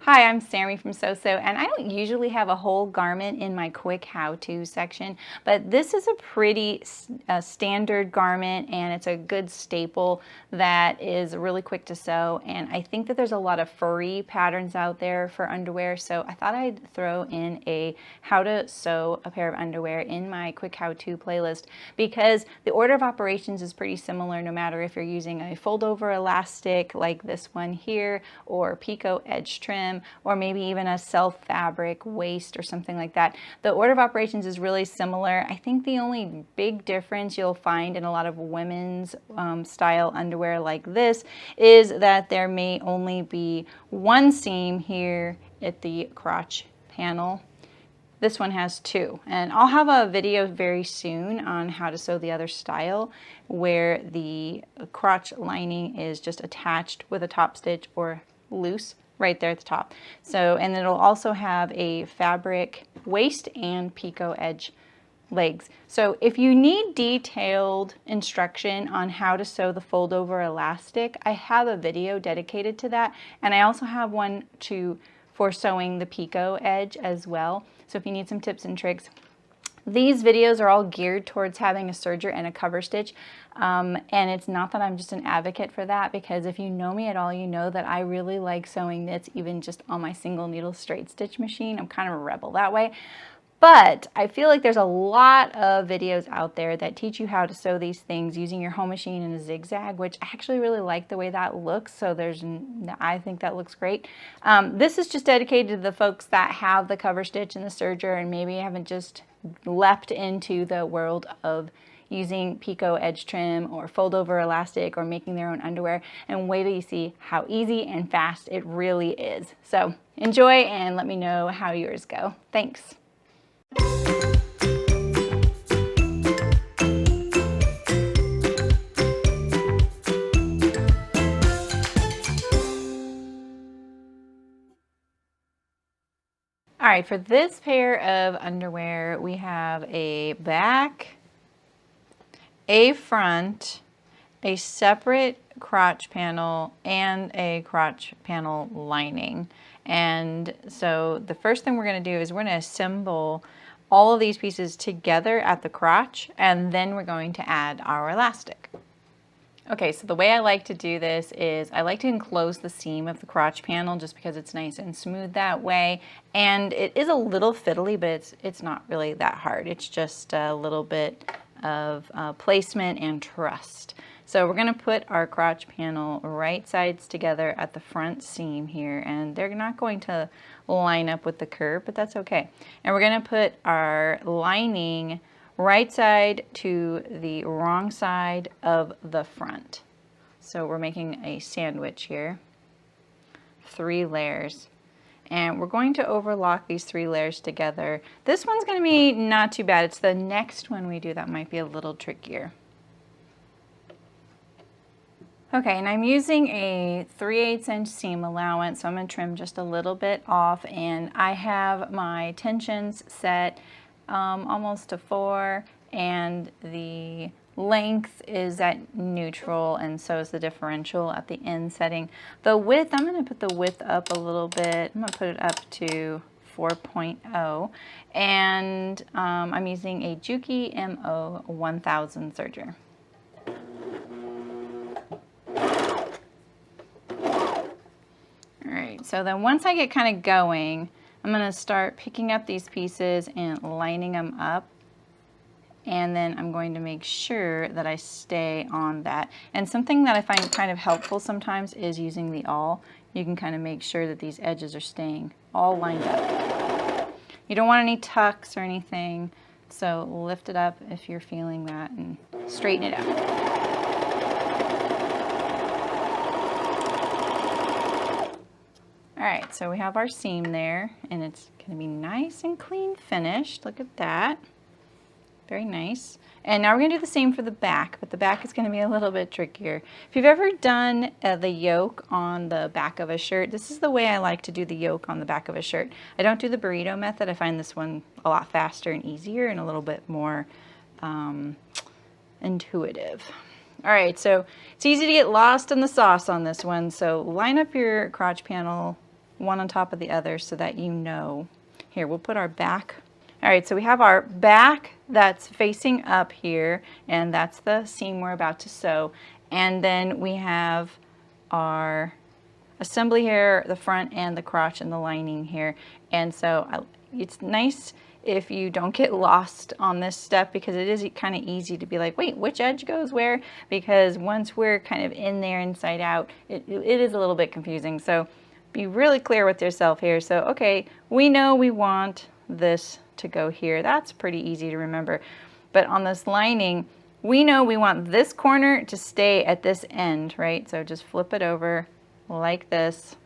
Hi, I'm Saremy from So, and I don't usually have a whole garment in my quick how-to section, but this is a pretty standard garment, and it's a good staple that is really quick to sew. And I think that there's a lot of furry patterns out there for underwear, so I thought I'd throw in a how to sew a pair of underwear in my quick how-to playlist, because the order of operations is pretty similar no matter if you're using a fold-over elastic like this one here, or picot edge trim, or maybe even a self fabric waist or something like that. The order of operations is really similar. I think the only big difference you'll find in a lot of women's style underwear like this is that there may only be one seam here at the crotch panel. This one has two, and I'll have a video very soon on how to sew the other style where the crotch lining is just attached with a top stitch or loose right there at the top. So, and it'll also have a fabric waist and picot edge legs. So if you need detailed instruction on how to sew the fold over elastic, I have a video dedicated to that, and I also have one for sewing the picot edge as well. So if you need some tips and tricks, these videos are all geared towards having a serger and a cover stitch, and it's not that I'm just an advocate for that, because if you know me at all, you know that I really like sewing knits even just on my single needle straight stitch machine. I'm kind of a rebel that way. But I feel like there's a lot of videos out there that teach you how to sew these things using your home machine in a zigzag, which I actually really like the way that looks. So I think that looks great. This is just dedicated to the folks that have the cover stitch and the serger and maybe haven't just leapt into the world of using picot edge trim or fold over elastic or making their own underwear, and wait till you see how easy and fast it really is. So enjoy and let me know how yours go. Thanks. All right, for this pair of underwear, we have a back, a front, a separate crotch panel, and a crotch panel lining. And so the first thing we're going to do is we're going to assemble all of these pieces together at the crotch, and then we're going to add our elastic. Okay, so the way I like to do this is I like to enclose the seam of the crotch panel just because it's nice and smooth that way. And it is a little fiddly, but it's not really that hard. It's just a little bit of placement and trust. So we're going to put our crotch panel right sides together at the front seam here, and they're not going to line up with the curve, but that's okay. And we're going to put our lining right side to the wrong side of the front. So we're making a sandwich here, 3 layers. And we're going to overlock these 3 layers together. This one's going to be not too bad. It's the next one we do that might be a little trickier. Okay, and I'm using a 3/8 inch seam allowance, so I'm going to trim just a little bit off, and I have my tensions set almost to 4, and the length is at neutral, and so is the differential at the end setting. The width, I'm going to put the width up a little bit. I'm going to put it up to 4.0, and I'm using a Juki MO 1000 serger. Alright, so then once I get kind of going, I'm going to start picking up these pieces and lining them up, and then I'm going to make sure that I stay on that. And something that I find kind of helpful sometimes is using the awl. You can kind of make sure that these edges are staying all lined up. You don't want any tucks or anything, so lift it up if you're feeling that and straighten it out. Alright, so we have our seam there, and it's going to be nice and clean finished. Look at that. Very nice. And now we're going to do the same for the back, but the back is going to be a little bit trickier. If you've ever done the yoke on the back of a shirt, this is the way I like to do the yoke on the back of a shirt. I don't do the burrito method. I find this one a lot faster and easier and a little bit more intuitive. All right, so it's easy to get lost in the sauce on this one, so line up your crotch panel one on top of the other so that you know. Here, we'll put our back. All right, so we have our back that's facing up here, and that's the seam we're about to sew. And then we have our assembly here, the front and the crotch and the lining here. And so it's nice if you don't get lost on this step, because it is kind of easy to be like, wait, which edge goes where? Because once we're kind of in there inside out, it is a little bit confusing. So be really clear with yourself here. So, okay, we know we want this to go here. That's pretty easy to remember. But on this lining, we know we want this corner to stay at this end, right? So just flip it over like this.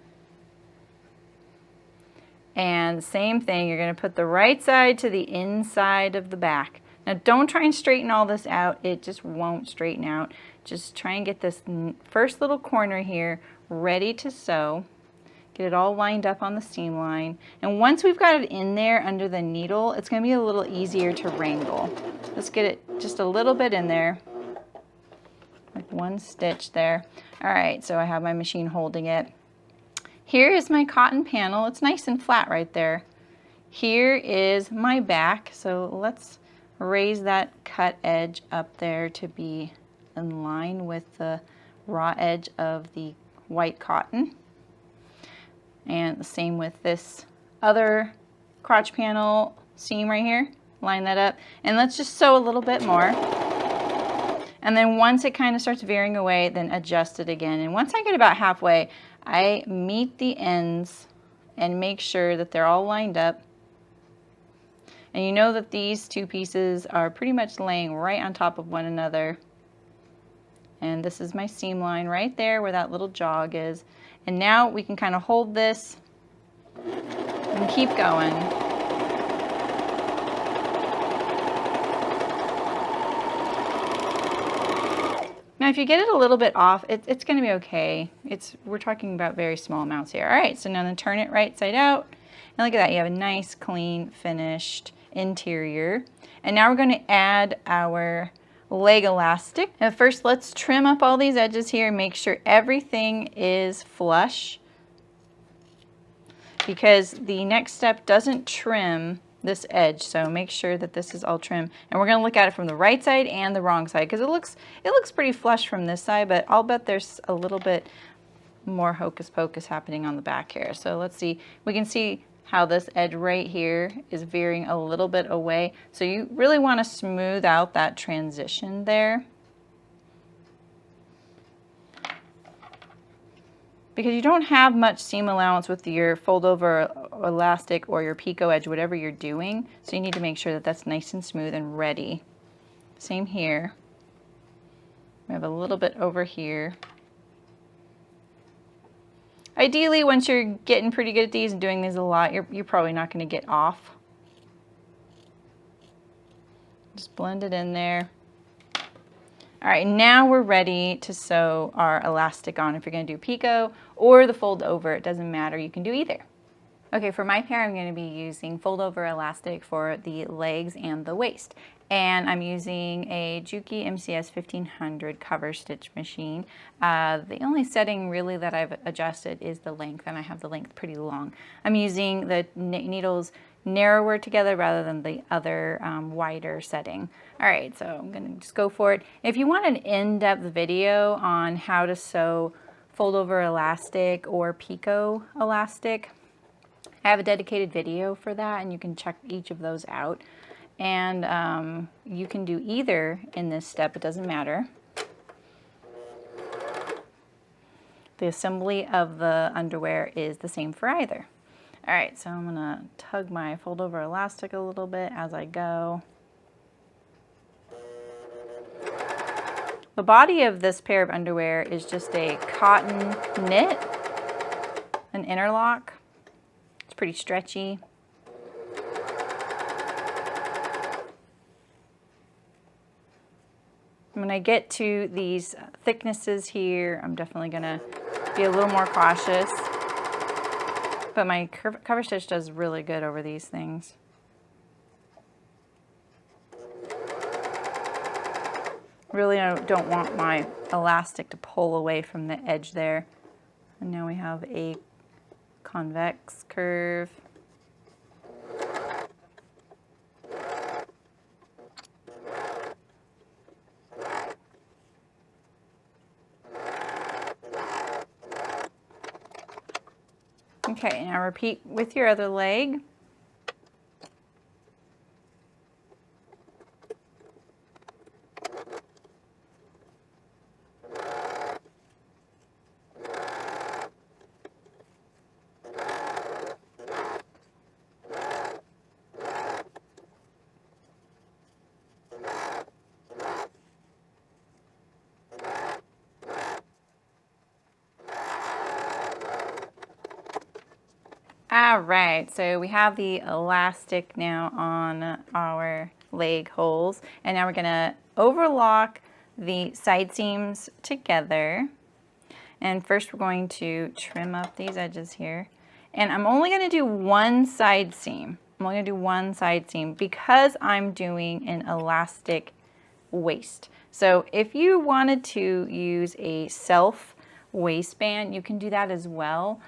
And same thing, you're going to put the right side to the inside of the back. Now don't try and straighten all this out. It just won't straighten out. Just try and get this first little corner here ready to sew. Get it all lined up on the seam line. And once we've got it in there under the needle, it's going to be a little easier to wrangle. Let's get it just a little bit in there. Like one stitch there. All right, so I have my machine holding it. Here is my cotton panel. It's nice and flat right there. Here is my back. So let's raise that cut edge up there to be in line with the raw edge of the white cotton. And the same with this other crotch panel seam right here. Line that up. And let's just sew a little bit more. And then once it kind of starts veering away, then adjust it again. And once I get about halfway, I meet the ends and make sure that they're all lined up. And you know that these two pieces are pretty much laying right on top of one another. And this is my seam line right there where that little jog is. And now we can kind of hold this and keep going. Now if you get it a little bit off, it's going to be okay. We're talking about very small amounts here. All right, so now then turn it right side out. And look at that, you have a nice, clean, finished interior. And now we're going to add our leg elastic. Now first, let's trim up all these edges here and make sure everything is flush, because the next step doesn't trim this edge, so make sure that this is all trim. And we're going to look at it from the right side and the wrong side, because it looks pretty flush from this side, but I'll bet there's a little bit more hocus pocus happening on the back here. So let's see, we can see how this edge right here is veering a little bit away. So you really want to smooth out that transition there, because you don't have much seam allowance with your fold over elastic or your picot edge, whatever you're doing. So you need to make sure that that's nice and smooth and ready. Same here. We have a little bit over here. Ideally, once you're getting pretty good at these and doing these a lot, you're probably not going to get off. Just blend it in there. All right, now we're ready to sew our elastic on. If you're going to do picot or the fold over, it doesn't matter. You can do either. Okay, for my pair, I'm going to be using fold over elastic for the legs and the waist. And I'm using a Juki MCS 1500 cover stitch machine. The only setting really that I've adjusted is the length, and I have the length pretty long. I'm using the needles narrower together rather than the other wider setting. All right, so I'm gonna just go for it. If you want an in-depth video on how to sew fold over elastic or picot elastic, I have a dedicated video for that, and you can check each of those out. And you can do either in this step, it doesn't matter. The assembly of the underwear is the same for either. All right, so I'm gonna tug my fold over elastic a little bit as I go. The body of this pair of underwear is just a cotton knit, an interlock. It's pretty stretchy. When I get to these thicknesses here, I'm definitely gonna be a little more cautious. But my cover stitch does really good over these things. Really, I don't want my elastic to pull away from the edge there. And now we have a convex curve. Okay, now repeat with your other leg. All right, so we have the elastic now on our leg holes, and now we're gonna overlock the side seams together. And first we're going to trim up these edges here. And I'm only gonna do one side seam. I'm only gonna do one side seam because I'm doing an elastic waist. So if you wanted to use a self waistband, you can do that as well.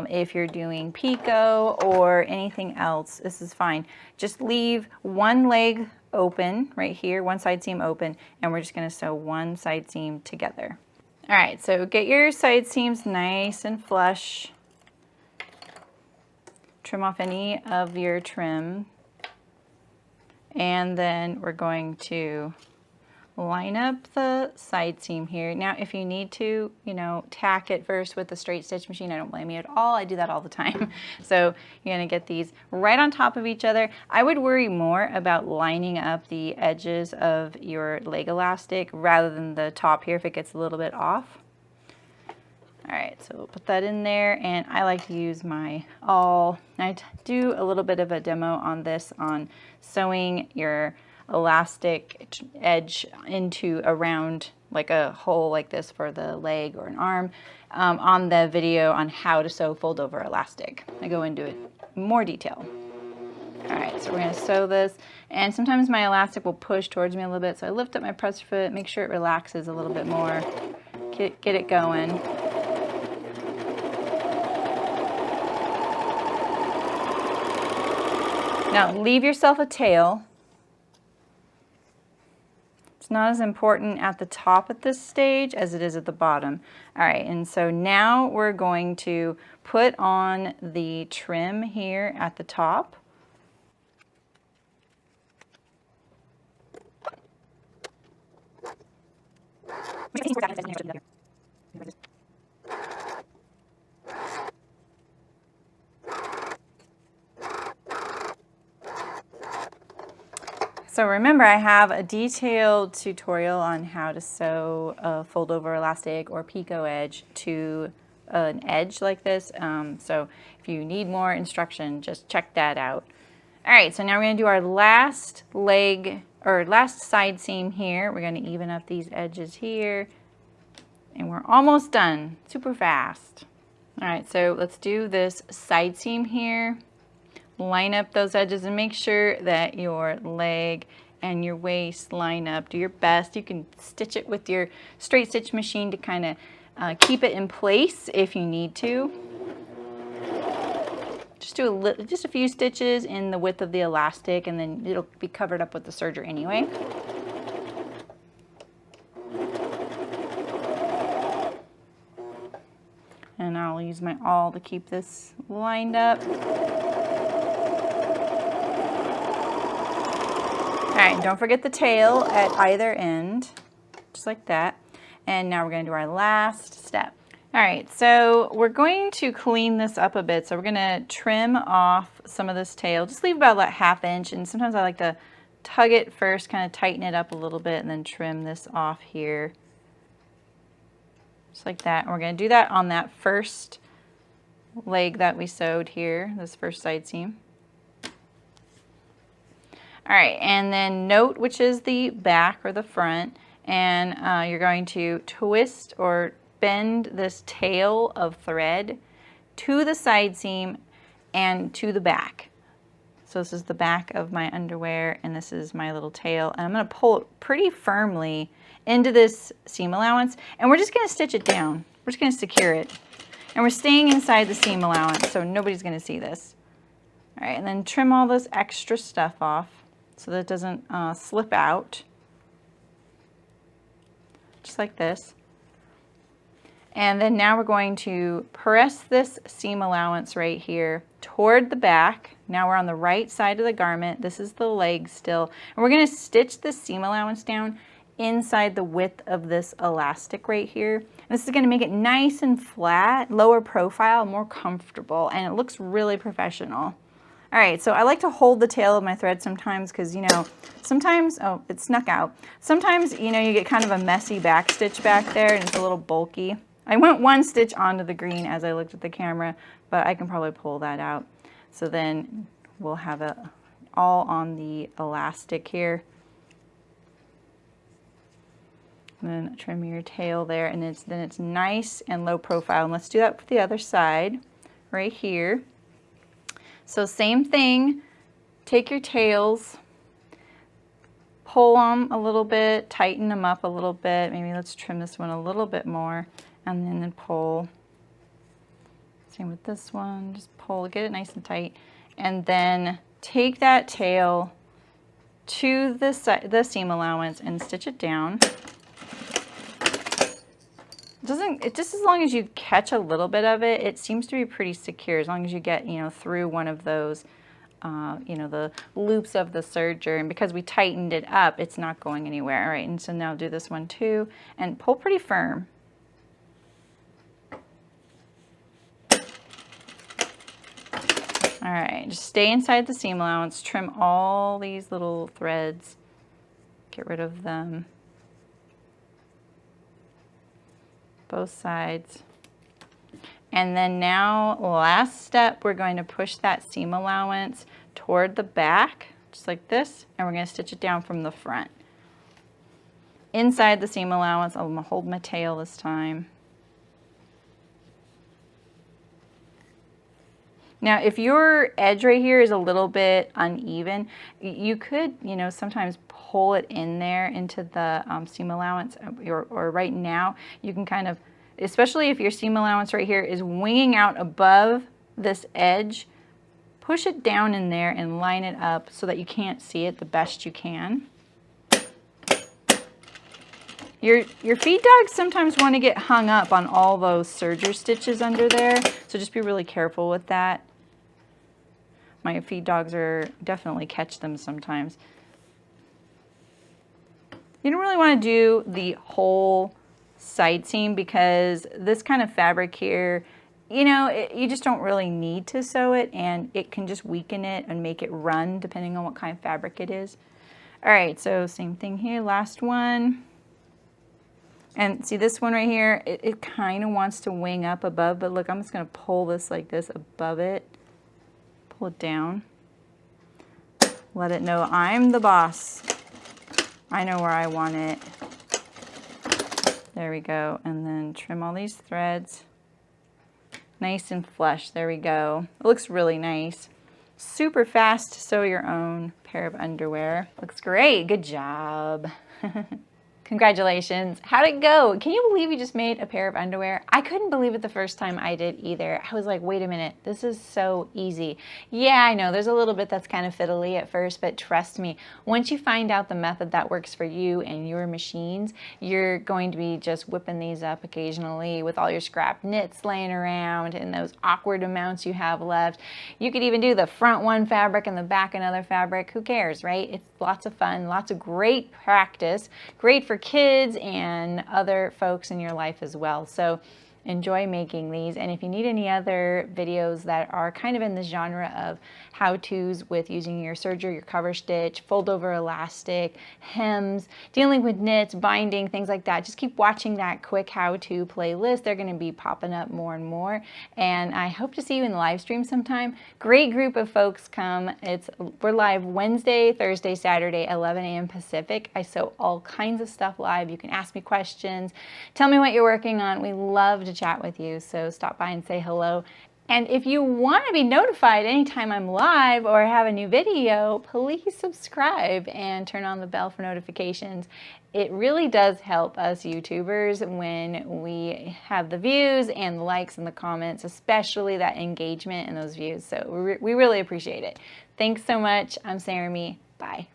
If you're doing picot or anything else, this is fine. Just leave one leg open right here, one side seam open, and we're just gonna sew one side seam together. All right, so get your side seams nice and flush. Trim off any of your trim. And then we're going to line up the side seam here. Now, if you need to, tack it first with the straight stitch machine, I don't blame you at all. I do that all the time. So you're gonna get these right on top of each other. I would worry more about lining up the edges of your leg elastic rather than the top here if it gets a little bit off. All right, so we'll put that in there, and I like to use my awl. I do a little bit of a demo on this on sewing your elastic edge into around like a hole like this for the leg or an arm on the video on how to sew fold over elastic. I go into it in more detail. All right, so we're gonna sew this, and sometimes my elastic will push towards me a little bit, so I lift up my press foot, make sure it relaxes a little bit more, get it going. Now leave yourself a tail. It's not as important at the top at this stage as it is at the bottom. All right, and so now we're going to put on the trim here at the top. So remember, I have a detailed tutorial on how to sew a fold over elastic or picot edge to an edge like this. So if you need more instruction, just check that out. All right, so now we're gonna do our last leg or last side seam here. We're gonna even up these edges here, and we're almost done, super fast. All right, so let's do this side seam here. Line up those edges and make sure that your leg and your waist line up. Do your best. You can stitch it with your straight stitch machine to kind of keep it in place if you need to. Just do just a few stitches in the width of the elastic, and then it'll be covered up with the serger anyway. And I'll use my awl to keep this lined up. All right, don't forget the tail at either end, just like that. And now we're gonna do our last step. All right, so we're going to clean this up a bit. So we're gonna trim off some of this tail. Just leave about that 1/2 inch, and sometimes I like to tug it first, kind of tighten it up a little bit, and then trim this off here. Just like that. And we're gonna do that on that first leg that we sewed here, this first side seam. All right, and then note which is the back or the front, and you're going to twist or bend this tail of thread to the side seam and to the back. So this is the back of my underwear, and this is my little tail, and I'm gonna pull it pretty firmly into this seam allowance, and we're just gonna stitch it down. We're just gonna secure it. And we're staying inside the seam allowance, so nobody's going to see this. All right, and then trim all this extra stuff off so that it doesn't slip out. Just like this. And then now we're going to press this seam allowance right here toward the back. Now we're on the right side of the garment. This is the leg still. And we're going to stitch the seam allowance down inside the width of this elastic right here. And this is going to make it nice and flat, lower profile, more comfortable, and it looks really professional. All right, so I like to hold the tail of my thread sometimes because, you know, sometimes, oh, it snuck out. Sometimes, you know, you get kind of a messy back stitch back there and it's a little bulky. I went one stitch onto the green as I looked at the camera, but I can probably pull that out. So then we'll have it all on the elastic here. And then trim your tail there, and then it's nice and low profile. And let's do that for the other side right here. So same thing, take your tails, pull them a little bit, tighten them up a little bit. Maybe let's trim this one a little bit more, and then pull. Same with this one, just pull, get it nice and tight. And then take that tail to the seam allowance and stitch it down. Just as long as you catch a little bit of it, it seems to be pretty secure as long as you get, you know, through one of those, you know, the loops of the serger. And because we tightened it up, it's not going anywhere. All right, and so now do this one too, and pull pretty firm. All right, just stay inside the seam allowance, trim all these little threads, get rid of them. Both sides. And then now, last step, we're going to push that seam allowance toward the back, just like this, and we're going to stitch it down from the front. Inside the seam allowance, I'm going to hold my tail this time. Now, if your edge right here is a little bit uneven, you could, you know, sometimes pull it in there into the seam allowance, or right now, you can kind of, especially if your seam allowance right here is winging out above this edge, push it down in there and line it up so that you can't see it the best you can. Your feed dogs sometimes want to get hung up on all those serger stitches under there, so just be really careful with that. My feed dogs definitely catch them sometimes. You don't really want to do the whole side seam because this kind of fabric here, you know, you just don't really need to sew it, and it can just weaken it and make it run depending on what kind of fabric it is. All right, so same thing here, last one. And see this one right here, it kind of wants to wing up above, but look, I'm just going to pull this like this above it. Pull it down. Let it know I'm the boss. I know where I want it. There we go. And then trim all these threads. Nice and flush. There we go. It looks really nice. Super fast to sew your own pair of underwear. Looks great. Good job. Congratulations. How'd it go? Can you believe you just made a pair of underwear? I couldn't believe it the first time I did either. I was like, wait a minute, this is so easy. Yeah, I know there's a little bit that's kind of fiddly at first, but trust me, once you find out the method that works for you and your machines, you're going to be just whipping these up occasionally with all your scrap knits laying around and those awkward amounts you have left. You could even do the front one fabric and the back another fabric. Who cares, right? It's lots of fun, lots of great practice, great for kids and other folks in your life as well. So enjoy making these, and if you need any other videos that are kind of in the genre of how-tos with using your serger, your cover stitch, fold over elastic, hems, dealing with knits, binding, things like that, just keep watching that quick how-to playlist. They're going to be popping up more and more, and I hope to see you in the live stream sometime. Great group of folks come. We're live Wednesday, Thursday, Saturday, 11 a.m. Pacific. I sew all kinds of stuff live. You can ask me questions, tell me what you're working on. We love to chat with you, so stop by and say hello. And if you want to be notified anytime I'm live or have a new video, please subscribe and turn on the bell for notifications. It really does help us YouTubers when we have the views and the likes and the comments, especially that engagement and those views. So we really appreciate it. Thanks so much. I'm Saremy. Bye.